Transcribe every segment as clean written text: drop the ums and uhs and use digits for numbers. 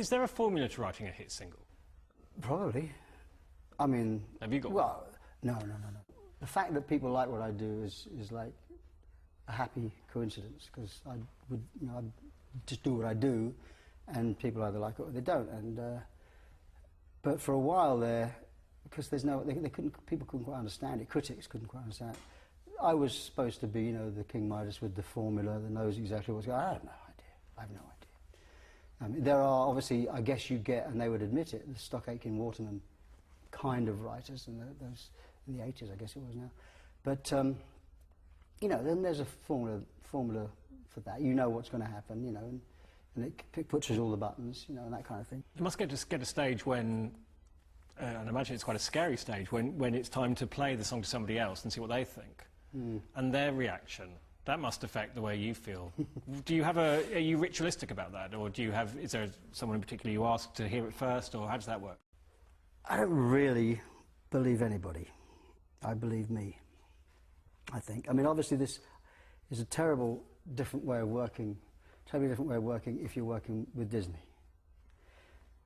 Is there a formula to writing a hit single? Probably. I mean... Have you got well, one? No. The fact that people like what I do is like a happy coincidence, because I would, I'd just do what I do, and people either like it or they don't. And but for a while there, because there's no, people couldn't quite understand it. Critics couldn't quite understand it. I was supposed to be, the King Midas with the formula that knows exactly what's going on. I have no idea. I have no idea. There are obviously, I guess you get, and they would admit it, the Stock Aitken Waterman kind of writers, and those in the 80s, I guess it was now. But then there's a formula for that. You know what's going to happen, and it pushes all the buttons, and that kind of thing. You must get a stage when, and I imagine it's quite a scary stage, when it's time to play the song to somebody else and see what they think, and their reaction. That must affect the way you feel. Are you ritualistic about that, or is there someone in particular you ask to hear it first, or how does that work? I don't really believe anybody. I believe me, I think. I mean, obviously this is a terribly different way of working if you're working with Disney.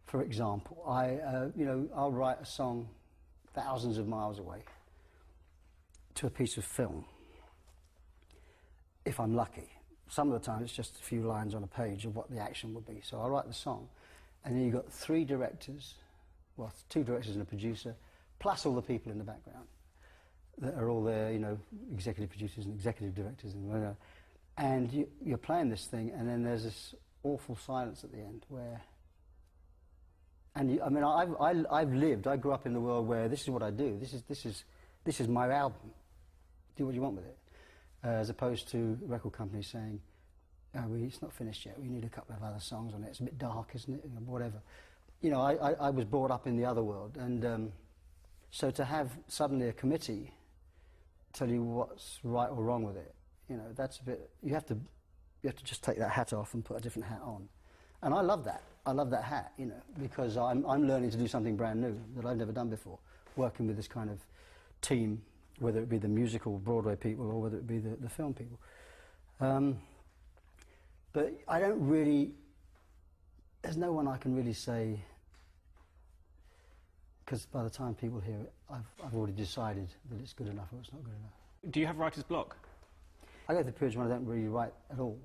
For example, I'll write a song thousands of miles away to a piece of film, if I'm lucky. Some of the time it's just a few lines on a page of what the action would be. So I'll write the song, and then you've got 3 directors, well, 2 directors and a producer, plus all the people in the background that are all there, executive producers and executive directors, and you're playing this thing, and then there's this awful silence at the end where, I grew up in the world where this is what I do. This is my album. Do what you want with it. As opposed to record companies saying, it's not finished yet, we need a couple of other songs on it, it's a bit dark, isn't it, whatever. I was brought up in the other world, and so to have suddenly a committee tell you what's right or wrong with it, that's a bit, you have to just take that hat off and put a different hat on. And I love that. I love that hat, because I'm learning to do something brand new that I've never done before, working with this kind of team, whether it be the musical Broadway people or whether it be the film people. But I don't really, there's no one I can really say, because by the time people hear it, I've already decided that it's good enough or it's not good enough. Do you have writer's block? I go through periods when I don't really write at all.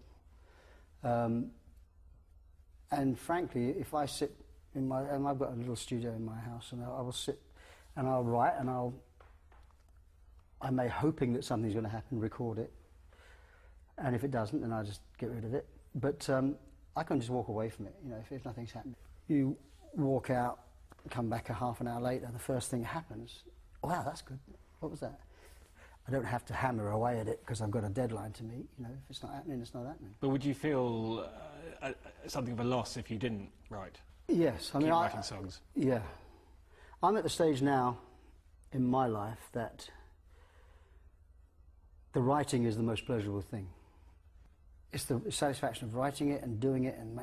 And frankly, if I sit and I've got a little studio in my house, and I will sit and I'll write, and I may, hoping that something's going to happen, record it, and if it doesn't, then I just get rid of it. But I can just walk away from it, if nothing's happened. You walk out, come back a half an hour later, the first thing happens, wow, that's good, what was that? I don't have to hammer away at it because I've got a deadline to meet, if it's not happening, it's not happening. But would you feel something of a loss if you didn't write? Yes, keep writing songs? Yeah. I'm at the stage now in my life that the writing is the most pleasurable thing. It's the satisfaction of writing it and doing it, and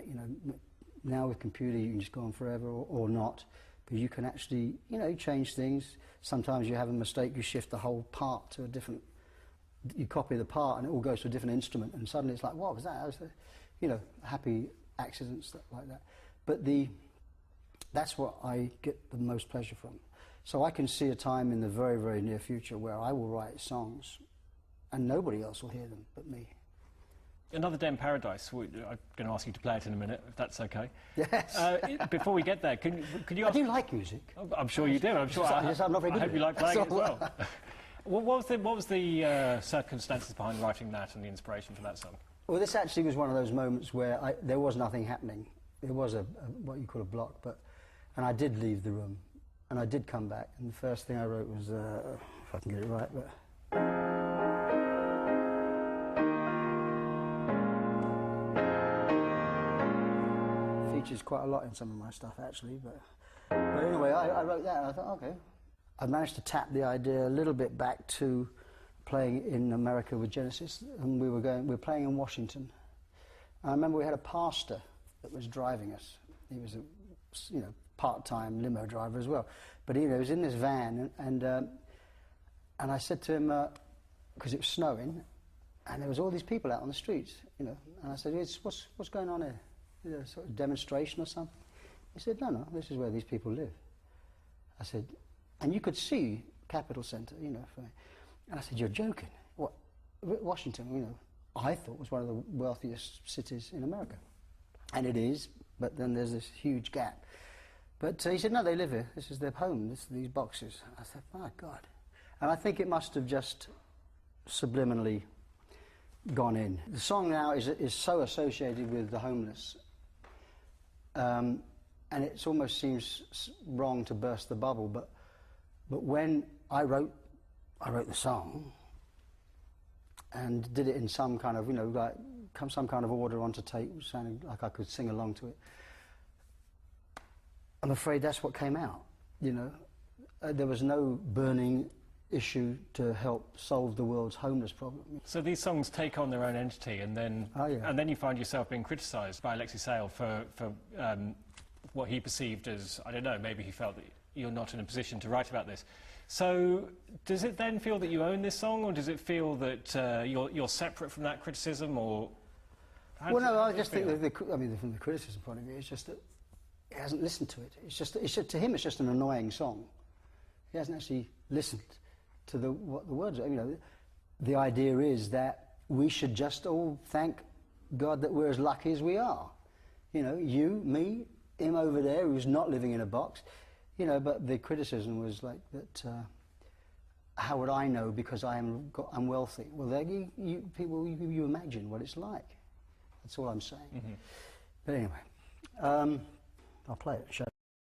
now with computer you can just go on forever or not, but you can actually, change things. Sometimes you have a mistake, you shift the whole part to a different, you copy the part and it all goes to a different instrument, and suddenly it's like, what was that? Happy accidents like that. But that's what I get the most pleasure from. So I can see a time in the very, very near future where I will write songs and nobody else will hear them but me. Another Day in Paradise. I'm going to ask you to play it in a minute, if that's okay. Yes. Before we get there, can you ask... I do like music. I'm sure you do. I'm sure. I'm not very good I hope you like playing it as well. What was the circumstances behind writing that and the inspiration for that song? Well, this actually was one of those moments where there was nothing happening. There was what you call a block, and I did leave the room, and I did come back, and the first thing I wrote was, if I can get it right, but... Features quite a lot in some of my stuff, actually, but anyway, I wrote that, and I thought, okay. I managed to tap the idea a little bit back to playing in America with Genesis, and we were playing in Washington. And I remember we had a pastor that was driving us. He was a part-time limo driver as well, but he was in this van, and I said to him, because it was snowing, and there was all these people out on the streets, and I said, what's going on here? Is there a sort of demonstration or something? He said, no, this is where these people live. I said, and you could see Capitol Center, you know. And I said, you're joking. What? Washington, you know, I thought was one of the wealthiest cities in America. And it is, but then there's this huge gap. But he said, no, they live here. This is their home, these boxes. I said, my God. And I think it must have just subliminally gone in. The song now is so associated with the homeless, and it almost seems wrong to burst the bubble, but when I wrote the song and did it in some kind of, you know, like some kind of order onto tape, sounding like I could sing along to it, I'm afraid that's what came out, you know. There was no burning issue to help solve the world's homeless problem. So these songs take on their own entity, and then and then you find yourself being criticised by Alexei Sayle for what he perceived as, I don't know, maybe he felt that you're not in a position to write about this. So does it then feel that you own this song, or does it feel that you're separate from that criticism, or? Well, no, I just think that from the criticism point of view, it's just that he hasn't listened to it. It's just to him, it's just an annoying song. He hasn't actually listened to what the words are. You know, the idea is that we should just all thank God that we're as lucky as we are. You know, you, me, him over there who's not living in a box. You know, but the criticism was like that. How would I know because I'm wealthy? Well, you imagine what it's like. That's all I'm saying. Mm-hmm. But anyway, I'll play it.